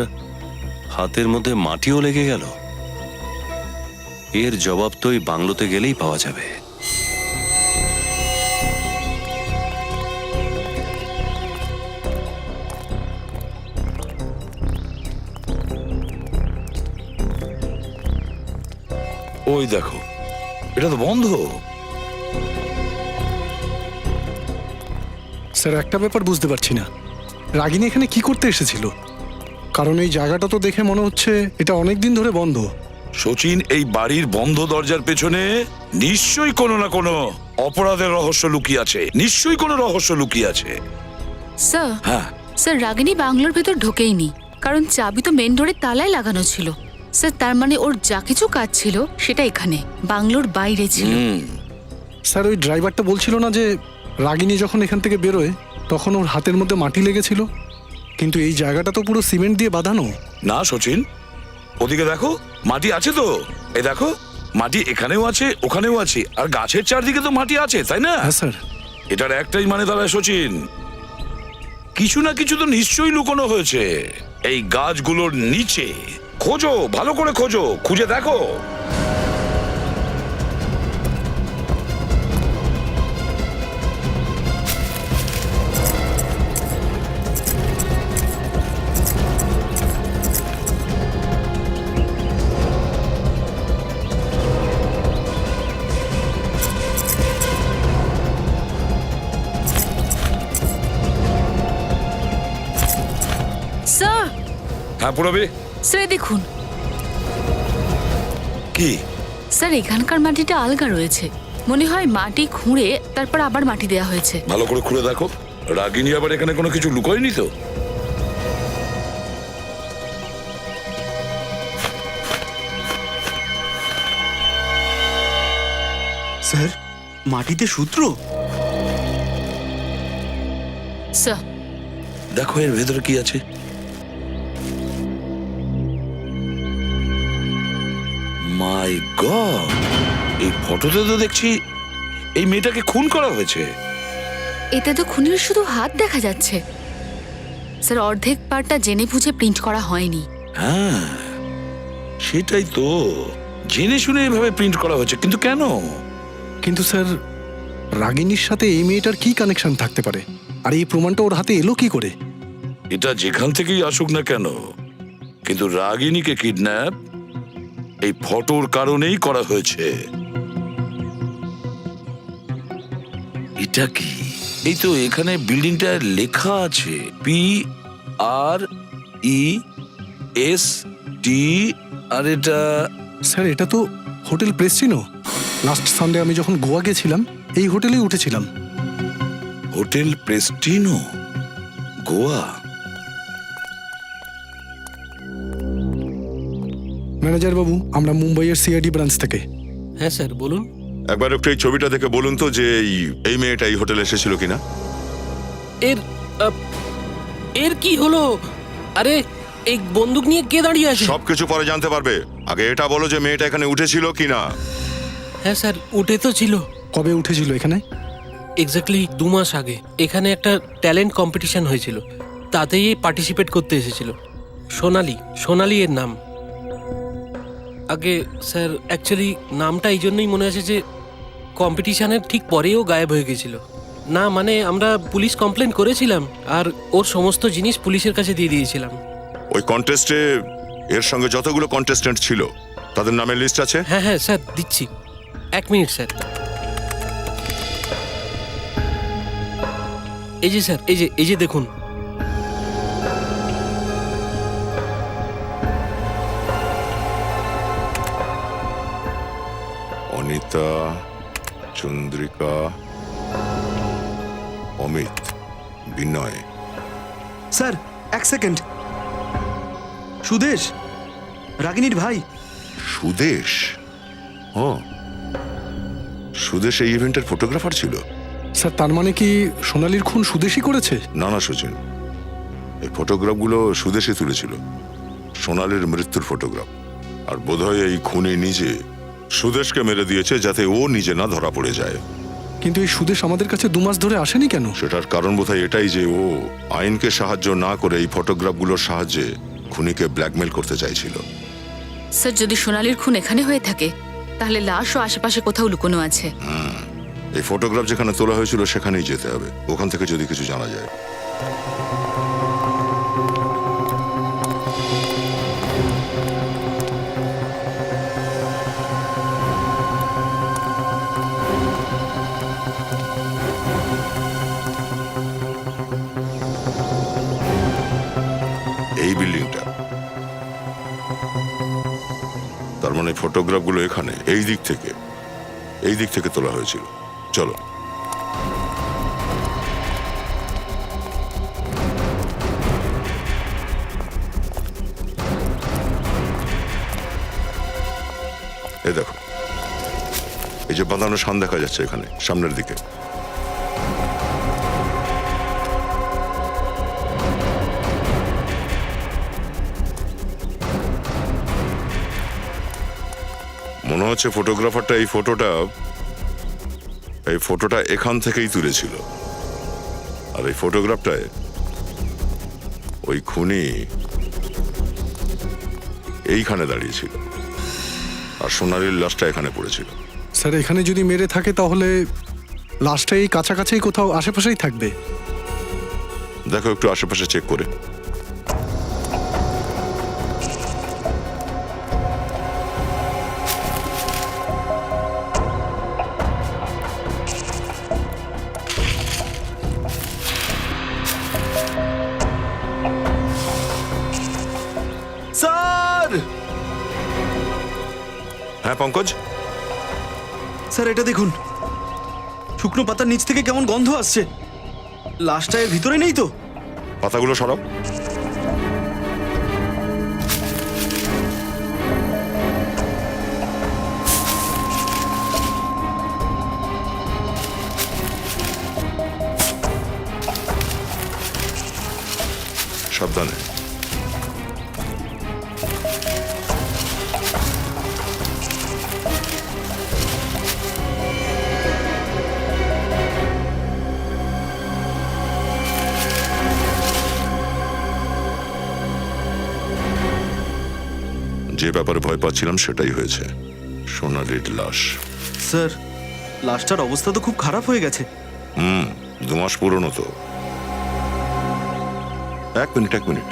Speaker 5: হাতের মধ্যে মাটিও লেগে গেল? এর জবাব তো এই বাংলোতে গেলেই পাওয়া যাবে।
Speaker 2: ওই দেখো, এটা তো বন্ধ।
Speaker 8: স্যার একটা ব্যাপার বুঝতে পারছি না, রাগিনী এখানে কি করতে এসেছিল? কারণ এই জায়গাটা তো দেখে মনে হচ্ছে এটা অনেক দিন ধরে বন্ধ।
Speaker 2: সচিন, এই বাড়ির বন্ধ দরজার পেছনে নিশ্চয়ই কোনো না কোনো অপরাধের রহস্য লুকিয়ে আছে, নিশ্চয়ই কোনো রহস্য লুকিয়ে আছে।
Speaker 9: স্যার
Speaker 2: হ্যাঁ,
Speaker 9: স্যার রাগিনী বাংলোর ভেতর ঢোকেইনি, কারণ চাবি তো মেন ডোরে তালায় লাগানো ছিল। স্যার তার মানে ওর যা কিছু কাজ ছিল সেটা এখানে বাংলোর বাইরে ছিল।
Speaker 8: স্যার ওই ড্রাইভারটা বলছিল না যে রাগিনী যখন এখান থেকে বেরোয় তখন ওর হাতের মধ্যে মাটি লেগেছিল, কিন্তু এই জায়গাটা তো পুরো সিমেন্ট দিয়ে বাঁধানো।
Speaker 2: না সচিন, ওদিকে দেখো, মাটি আছে তো, এই দেখো মাটি এখানেও আছে, ওখানেও আছে, আর গাছের চারদিকে তো মাটি আছে, তাই না?
Speaker 8: হ্যাঁ স্যার।
Speaker 2: এটার একটাই মানে দাঁড়ায় সচিন, কিছু না কিছু তো নিশ্চয়ই লুকোনো হয়েছে এই গাছগুলোর নিচে। খোঁজো, ভালো করে খোঁজো, খুঁজে দেখো।
Speaker 9: স্যার
Speaker 2: হ্যাঁ পুরবি,
Speaker 9: স্যার দেখুন,
Speaker 2: কি?
Speaker 9: স্যার এখানকার মাটিটা আলগা রয়েছে, মনে হয় মাটি খুঁড়ে তারপর আবার মাটি দেওয়া হয়েছে।
Speaker 2: ভালো করে খুঁড়ে দেখো, রাগিনী আবার এখানে কোনো কিছু লুকোয়নি তো?
Speaker 7: স্যার মাটিতে সূত্র।
Speaker 9: স্যার
Speaker 2: দেখো এর ভেতরে কি আছে। মাই গড, এই ফটোতে তো দেখছি এই মেয়েটাকে খুন করা হয়েছে।
Speaker 9: এতে তো খুনির শুধু হাত দেখা যাচ্ছে। স্যার অর্ধেক পার্টটা জেনে বুঝে প্রিন্ট করা হয়নি।
Speaker 2: হ্যাঁ সেটাই তো, জেনে শুনে এভাবে প্রিন্ট করা হয়েছে, কিন্তু কেন?
Speaker 8: কিন্তু স্যার রাগিনীর সাথে এই মেয়েটার কি কানেকশন থাকতে পারে, আর এই প্রমাণটা ওর হাতে এলো কি করে?
Speaker 2: এটা যেখান থেকেই আসুক না কেন, কিন্তু রাগিনীকে কিডন্যাপ এই ফটোর কারণেই করা হয়েছে। এটা কি? এই তো এখানে বিল্ডিংটা লেখা আছে PREST, আর এটা
Speaker 8: স্যার এটা তো হোটেল প্রেস্টিনো। লাস্ট সানডে আমি যখন গোয়া গেছিলাম এই হোটেলেই উঠেছিলাম।
Speaker 2: হোটেল প্রেস্টিনো, গোয়া।
Speaker 8: ম্যানেজার বাবু, আমরা মুম্বাইয়ের সিআইডি ব্রাঞ্চ থেকে।
Speaker 10: হ্যাঁ স্যার বলুন।
Speaker 12: একবার একটু এই ছবিটা দেখে বলুন তো যে এই মেয়েটা এই হোটেলে এসেছিল কিনা।
Speaker 10: এর কি হলো? আরে এই বন্দুক নিয়ে কে দাঁড়িয়ে আছে?
Speaker 12: সবকিছু পরে জানতে পারবে, আগে এটা বলো যে মেয়েটা এখানে উঠেছিল কিনা।
Speaker 10: হ্যাঁ স্যার উঠে তো ছিল।
Speaker 8: কবে উঠেছিল এখানে?
Speaker 10: এক্স্যাক্টলি 2 মাস আগে এখানে একটা ট্যালেন্ট কম্পিটিশন হয়েছিল, তাতেই পার্টিসিপেট করতে এসেছিল। সোনালি এর নাম। আগে স্যার অ্যাকচুয়ালি নামটা এই জন্যই মনে আছে যে কম্পিটিশনের ঠিক পরেও গায়েব হয়ে গেছিল। না মানে আমরা পুলিশ কমপ্লেন করেছিলাম আর ওর সমস্ত জিনিস পুলিশের কাছে দিয়ে দিয়েছিলাম।
Speaker 12: ওই কন্টেস্টে এর সঙ্গে যতগুলো কন্টেস্ট্যান্ট ছিল তাদের নামের লিস্ট আছে?
Speaker 10: হ্যাঁ হ্যাঁ স্যার দিচ্ছি, 1 মিনিট স্যার। এই যে স্যার, এই যে দেখুন।
Speaker 12: অনিতা, চন্দ্রিকা, অমিত, বিনয়।
Speaker 7: স্যার এক সেকেন্ড, সুদেশ, রাগিনীর ভাই।
Speaker 12: সুদেশ? ও, সুদেশ এই ইভেন্টের ফটোগ্রাফার ছিল।
Speaker 8: স্যার তার মানে কি সোনালির খুন সুদেশই করেছে?
Speaker 12: না না সচিন, এই ফটোগ্রাফগুলো সুদেশে তুলেছিল, সোনালির মৃত্যুর ফটোগ্রাফ। আর বোধহয় এই খুনি নিজে সুদেশকে মেরে দিয়েছে যাতে ও নিজে না ধরা পড়ে যায়।
Speaker 8: কিন্তু এই সুদেশ আমাদের কাছে 2 মাস ধরে আসেনি কেন?
Speaker 12: সেটার কারণ বোধহয় এটাই যে ও আইনকে সাহায্য না করে এই ফটোগ্রাফগুলোর সাহায্যে খুনিকে ব্ল্যাকমেল করতে চাইছিল।
Speaker 9: স্যার যদি সোনালির খুন এখানে হয়ে থাকে তাহলে লাশও আশেপাশে কোথাও লুকোনো আছে।
Speaker 12: এই ফটোগ্রাফ যেখানে তোলা হয়েছিল সেখানেই যেতে হবে, ওখান থেকে যদি কিছু জানা যায়। এই বিল্ডিংটা। তার মানে ফটোগ্রাফগুলো এখানে এই দিক থেকে তোলা হয়েছিল। চলো। এই দেখো, এই যে বাঁধানো শান দেখা যাচ্ছে এখানে সামনের দিকে, মনে হচ্ছে ফটোগ্রাফারটা এই ফটোটা এখান থেকেই তুলেছিল। আর এই ফটোগ্রাফটায় ওই খুনি এইখানে দাঁড়িয়েছিল আর সোনালীর লাশটা এখানে পড়েছিল।
Speaker 8: স্যার এখানে যদি মেরে থাকে তাহলে লাশটা এই কাছাকাছি কোথাও আশেপাশেই থাকবে।
Speaker 12: দেখো একটু আশেপাশে চেক করে।
Speaker 7: স্যার!
Speaker 12: হ্যাঁ পঙ্কজ,
Speaker 7: স্যার এটা দেখুন, শুকনো পাতার নিচ থেকে কেমন গন্ধ আসছে। লাশটা এর ভিতরে নেই তো?
Speaker 12: পাতাগুলো সরাও। সাবধানে। যে ব্যাপারে ভয় পাচ্ছিলাম সেটাই হয়েছে, সোনালীর লাশ।
Speaker 7: স্যার লাশটার অবস্থা তো খুব খারাপ হয়ে গেছে।
Speaker 12: 2 মাস পুরনো তো। এক মিনিট।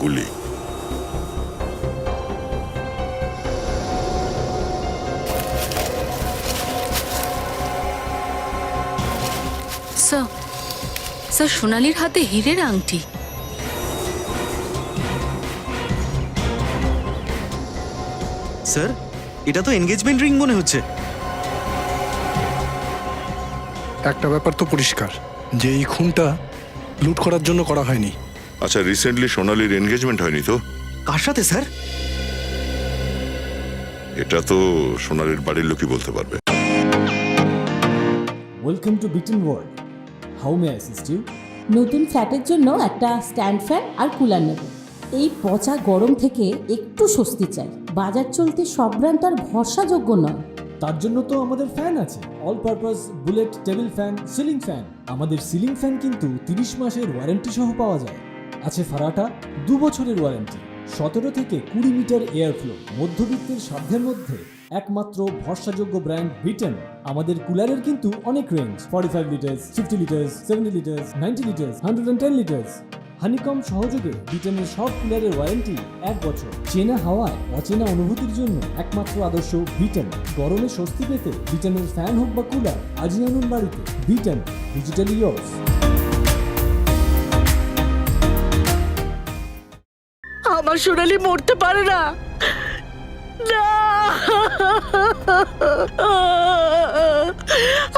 Speaker 12: গুলি।
Speaker 9: স্যার সোনালীর হাতে হীরের আংটি।
Speaker 7: স্যার এটা তো এনগেজমেন্ট রিং মনে হচ্ছে।
Speaker 8: একটা ব্যাপার তো পরিষ্কার যে এই খুনটা লুট করার জন্য করা হয়নি।
Speaker 12: আচ্ছা, রিসেন্টলি সোনালীর এনগেজমেন্ট হয়নি তো?
Speaker 7: কার সাথে স্যার?
Speaker 12: এটা তো সোনালীর বাড়ির লোকই বলতে পারবে।
Speaker 14: ওয়েলকাম টু বিটেন world. How may I assist you?
Speaker 15: নতুন ফ্ল্যাটের জন্য একটা স্ট্যান্ড ফ্যান আর কুলার নেব। এই পচা গরম থেকে একটু স্বস্তি চাই। বাজার চলতে সব ব্র্যান্ড তো আর ভরসাযোগ্য নয়।
Speaker 14: তার জন্য তো আমাদের ফ্যান আছে, all purpose bullet table fan, ceiling fan. আমাদের সিলিং ফ্যান কিন্তু 30 মাসের ওয়ারেন্টি সহ পাওয়া যায়। আছে ফারাটা 2 বছরের ওয়ারেন্টি, 17 থেকে 20 মিটার এয়ার ফ্লো, মধ্যবিত্তের সাধ্যের মধ্যে একমাত্র ভরসাযোগ্য ব্র্যান্ড বিটেন। আমাদের কুলারের কিন্তু অনেক range, 45 litres, 50 litres, 70 litres, 90 litres, 110 litres. Honeycomb সহযোগে বিটেনের সব কুলারের ওয়ারেন্টি 1 বছর। চেনা হাওয়ায় অচেনা অনুভূতির জন্য একমাত্র আদর্শ বিটেন। গরমে স্বস্তি পেতে বিটেনের ফ্যান হোক বা কুলার আজই আনুন বাড়িতে। Beaten, digitally years.
Speaker 3: আমার সোনালী মরতে পারে না।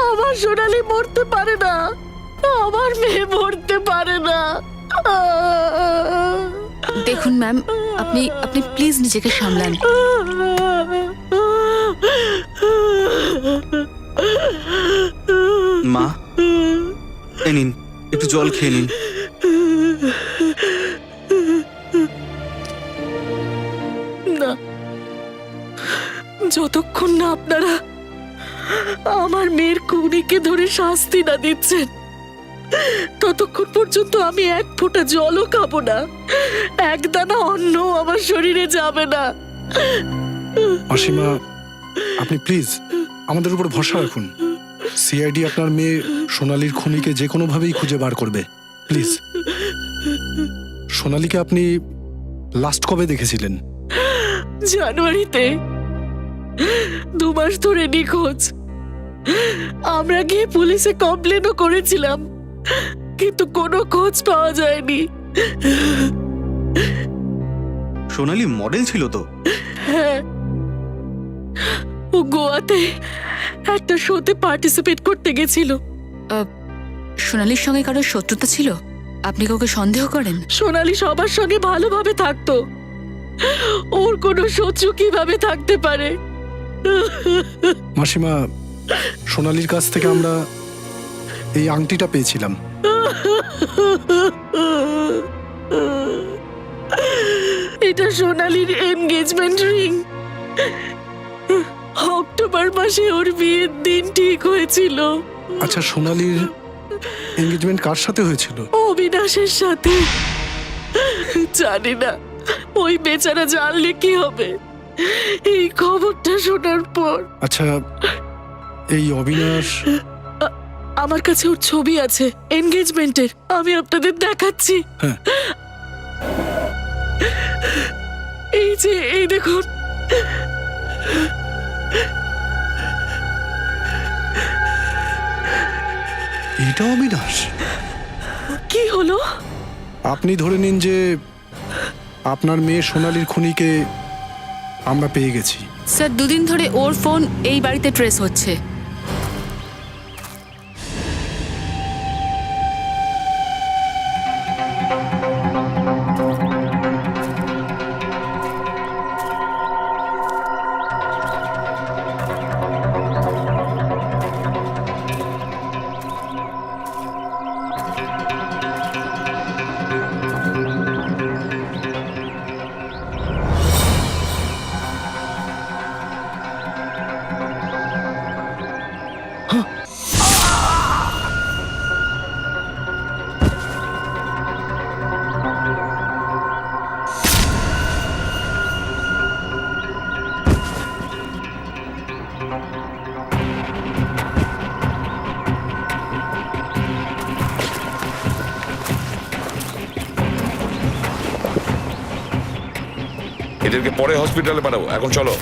Speaker 3: আমার সোনালী মরতে পারে না। আমার মেয়ে মরতে পারে না।
Speaker 9: দেখুন ম্যাম, আপনি প্লিজ নিজেকে সামলান।
Speaker 7: মা এই নিন, একটু জল খেয়ে নিন।
Speaker 3: না, যতক্ষণ না আপনারা আমার মেয়ের খুনিকে ধরে শাস্তি না দিচ্ছেন ততক্ষণ পর্যন্ত আমি 1 ফোঁটা জলও খাবো না, 1 দানা অন্ন আমার শরীরে যাবে না।
Speaker 8: অসীমা, আপনি প্লিজ আমাদের উপর ভরসা রাখুন। সিআইডি আপনার মেয়ে সোনালীর খুনিকে যে কোনোভাবেই খুঁজে বার করবে। প্লিজ। সোনালীকে আপনি লাস্ট কবে দেখেছিলেন?
Speaker 3: জানুয়ারিতে 2 মাস ধরে নিখোঁজ। আমরা গিয়ে পুলিশে কমপ্লেনও করেছিলাম, কিন্তু কোনো খোঁজ পাওয়া যায়নি।
Speaker 7: সোনালি মডেল ছিল তো?
Speaker 3: হ্যাঁ, ও গোয়াতে একটা শোতে পার্টিসিপেট করতে গেছিল।
Speaker 9: সোনালির সঙ্গে কারোর শত্রুতা ছিল? আপনি কাউকে সন্দেহ করেন?
Speaker 3: সোনালি সবার সঙ্গে ভালোভাবে থাকতো, ওর কোনো শত্রু কিভাবে থাকতে পারে?
Speaker 8: মাসিমা, সোনালির কাছ থেকে আমরা এই আংটিটা পেয়েছিলাম।
Speaker 3: এটা সোনালির এনগেজমেন্ট রিং। অক্টোবর মাসে ওর বিয়ের দিন ঠিক হয়েছিল।
Speaker 8: আচ্ছা, সোনালির এনগেজমেন্ট কার সাথে হয়েছিল?
Speaker 3: অবিনাশের সাথে। জানি না ওই বেচারা জানলে কি হবে এই খবরটা শোনার পর।
Speaker 8: আচ্ছা, এই অবিনাশ,
Speaker 3: আমার কাছে ওর ছবি আছে এনগেজমেন্টের, আমি আপনাদের দেখাচ্ছি।
Speaker 8: হ্যাঁ।
Speaker 3: এই যে, এই দেখুন।
Speaker 8: এটা অবিনাশ?
Speaker 3: কি হলো?
Speaker 8: আপনি ধরে নিন যে আপনার মেয়ে সোনালির খুনিকে আমরা পেয়ে গেছি।
Speaker 9: স্যার, 2 দিন ধরে ওর ফোন এই বাড়িতে ট্রেস হচ্ছে।
Speaker 2: এদেরকে পরে হসপিটালে পাঠাবো, এখন চলো।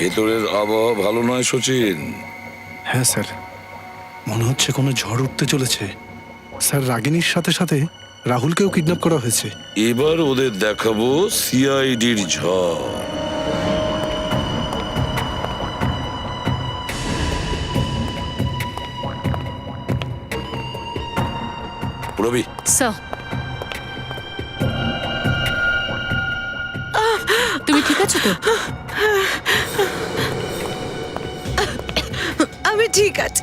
Speaker 2: ভেতরের আবহাওয়া ভালো নয় সচিন।
Speaker 8: হ্যাঁ স্যার, মনে হচ্ছে কোনো ঝড় উঠতে চলেছে। স্যার, রাগিনীর সাথে সাথে রাহুলকেও কিডন্যাপ করা হয়েছে।
Speaker 2: এবার ওদের দেখাবো সিআইডির ঝড়। রবি,
Speaker 9: স্যার, তুমি ঠিক আছো তো?
Speaker 3: আমি ঠিক আছে।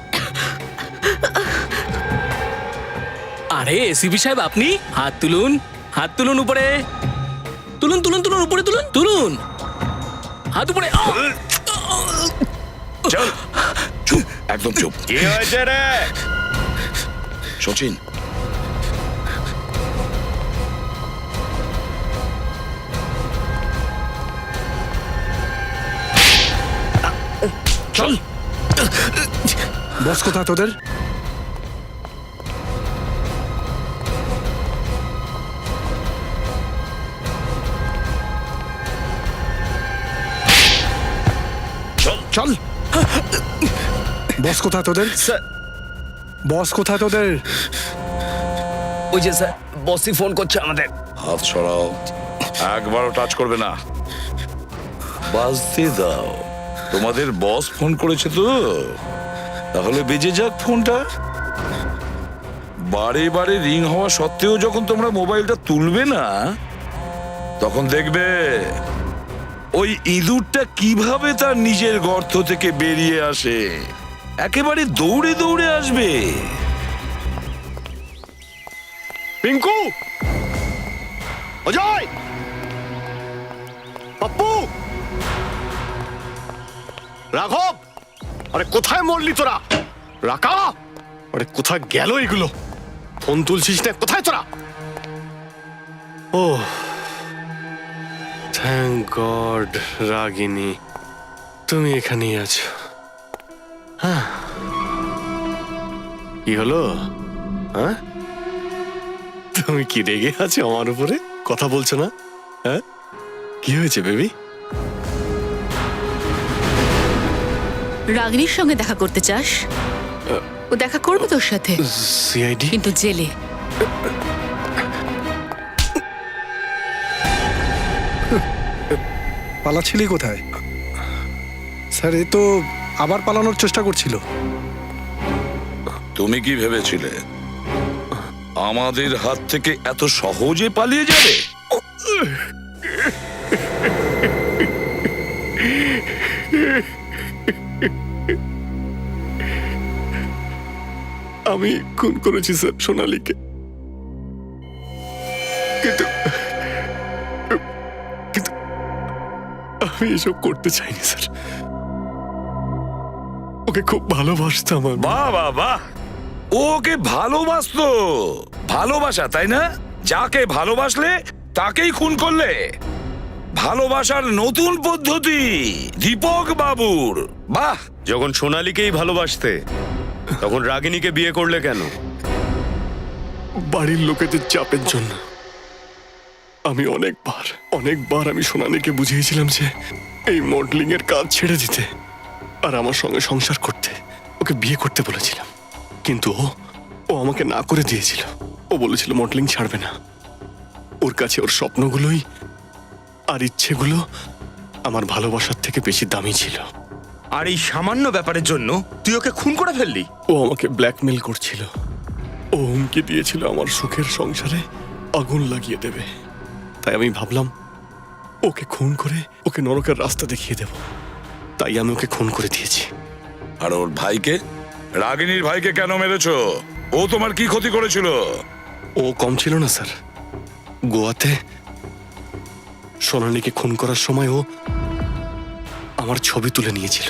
Speaker 10: আরে এসিপি সাহেব, আপনি হাত তুলুন, হাত তুলুন উপরে, তুলুন তুলুন তুলুন উপরে তুলুন, তুলুন হাত উপরে।
Speaker 2: চল, চুপ, একদম চুপ।
Speaker 11: কি হয়েছে রে?
Speaker 2: সচিন,
Speaker 8: চল। বস কোথায় তোদের? চল। বস কোথায় তোদের? বস কোথায় তোদের?
Speaker 11: ওই যে স্যার, বসই ফোন করছে আমাদের।
Speaker 2: হাত সরাও, একবারও টাচ করবে না। বাজতে দাও। তোমাদের বস ফোন করেছে তো, তাহলে বেজে যাক ফোনটা। বারে বারে রিং হওয়া সত্ত্বেও যখন তোমরা মোবাইলটা তুলবে না, তখন দেখবে ওই ইঁদুরটা কিভাবে তার নিজের গর্ত থেকে বেরিয়ে আসে। একেবারে দৌড়ে দৌড়ে আসবে।
Speaker 1: পিঙ্কু, অজয়, পাপ্পু, রাঘব, আরে কোথায় মরলি তোরা? রাকা, আরে কোথায় গেল এগুলো? ফোন তুলছিস না, কোথায় তোরা? ও থ্যাংক গড রাগিনী, তুমি এখানেই আছো। হ্যাঁ, কি হলো? হ্যাঁ, তুমি কি রেগে আছো আমার উপরে? কথা বলছো না? হ্যাঁ, কি হয়েছে বেবি?
Speaker 9: রাগিনীর সঙ্গে দেখা করতে চাস? ও দেখা করবে তোর সাথে,
Speaker 1: সিআইডি?
Speaker 9: কিন্তু জেলে।
Speaker 8: পালাচ্ছিলি কোথায়? স্যার এ তো আবার পালানোর চেষ্টা করছিল।
Speaker 2: তুমি কি ভেবেছিলে আমাদের হাত থেকে এত সহজে পালিয়ে যাবে?
Speaker 1: আমি খুন করেছি স্যার সোনালীকে, কিন্তু কিন্তু আমি এসব করতে চাইনি স্যার। ওকে খুব ভালোবাসতাম আমি।
Speaker 2: বাহ বাহ বাহ, ওকে ভালোবাসতো। ভালোবাসা, তাই না? যাকে ভালোবাসলে তাকেই খুন করলে। ভালোবাসার নতুন পদ্ধতি দীপক বাবুর। বাহ।
Speaker 11: যখন সোনালীকেই ভালোবাসতে তখন রাগিনীকে বিয়ে করলে কেন?
Speaker 1: বাড়ির লোকেদের চাপের জন্য। আমি অনেকবার আমি সোনালীকে বুঝিয়েছিলাম যে এই মডেলিং এর কাজ ছেড়ে দিতে আর আমার সঙ্গে সংসার করতে। ওকে বিয়ে করতে বলেছিলাম, কিন্তু ও আমাকে না করে দিয়েছিল। ও বলেছিল মডেলিং ছাড়বে না। ওর কাছে ওর স্বপ্নগুলোই আর ইচ্ছেগুলো আমার ভালোবাসার থেকে বেশি দামি ছিল।
Speaker 11: আর এই সামান্য ব্যাপারের জন্য তুই ওকে খুন করে ফেললি?
Speaker 1: ও আমাকে ব্ল্যাকমেল করছিল। ও হুমকি দিয়েছিল আমার সুখের সংসারে আগুন লাগিয়ে দেবে। তাই আমি ভাবলাম ওকে খুন করে ওকে নরকের রাস্তা দেখিয়ে দেব। তাই আমি ওকে খুন করে দিয়েছি।
Speaker 2: আর ওর ভাইকে, রাগিনীর ভাইকে কেন মেরেছো? ও তোমার কি ক্ষতি করেছিল?
Speaker 1: ও কম ছিল না স্যার। গোয়াতে সোনালীকে খুন করার সময় ও আমার ছবি তুলে নিয়েছিল।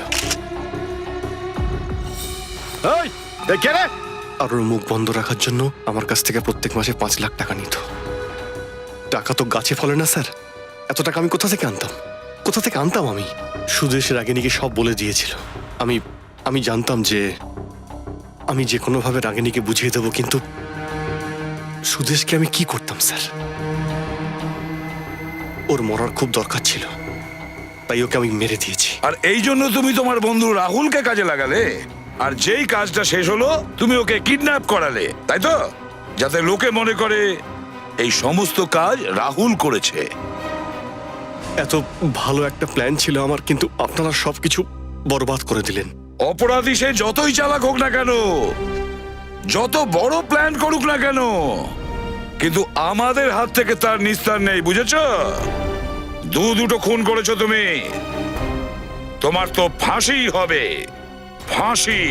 Speaker 1: আর ওর মুখ বন্ধ রাখার জন্য আমার কাছ থেকে প্রত্যেক মাসে 5 লাখ টাকা নিত। টাকা তো গাছে ফলে না স্যার। এত টাকা আমি কোথা থেকে আনতাম? আমি সুদেশ রাগিনীকে সব বলে দিয়েছিল। আমি জানতাম যে আমি যে কোনোভাবে রাগিনীকে বুঝিয়ে দেবো, কিন্তু সুদেশকে আমি কি করতাম স্যার? ওর মরার খুব দরকার ছিল, তাই ওকে আমি মেরে দিয়েছি।
Speaker 2: আর এই জন্য তুমি তোমার বন্ধু রাহুলকে কাজে লাগালে, আর যেই কাজটা শেষ হলো তুমি ওকে কিডন্যাপ করালে, তাই তো? যাতে লোকে মনে করে এই সমস্ত কাজ রাহুল করেছে।
Speaker 1: এত ভালো একটা প্ল্যান ছিল আমার, কিন্তু আপনারা সবকিছু বরবাদ করে দিলেন।
Speaker 2: অপরাধী সে যতই চালাক হোক না কেন, যত বড় প্ল্যান করুক না কেন, কিন্তু আমাদের হাত থেকে তার নিস্তার নেই, বুঝেছো? দুটো খুন করেছো তুমি, তোমার তো ফাঁসি হবে। ফাঁসি।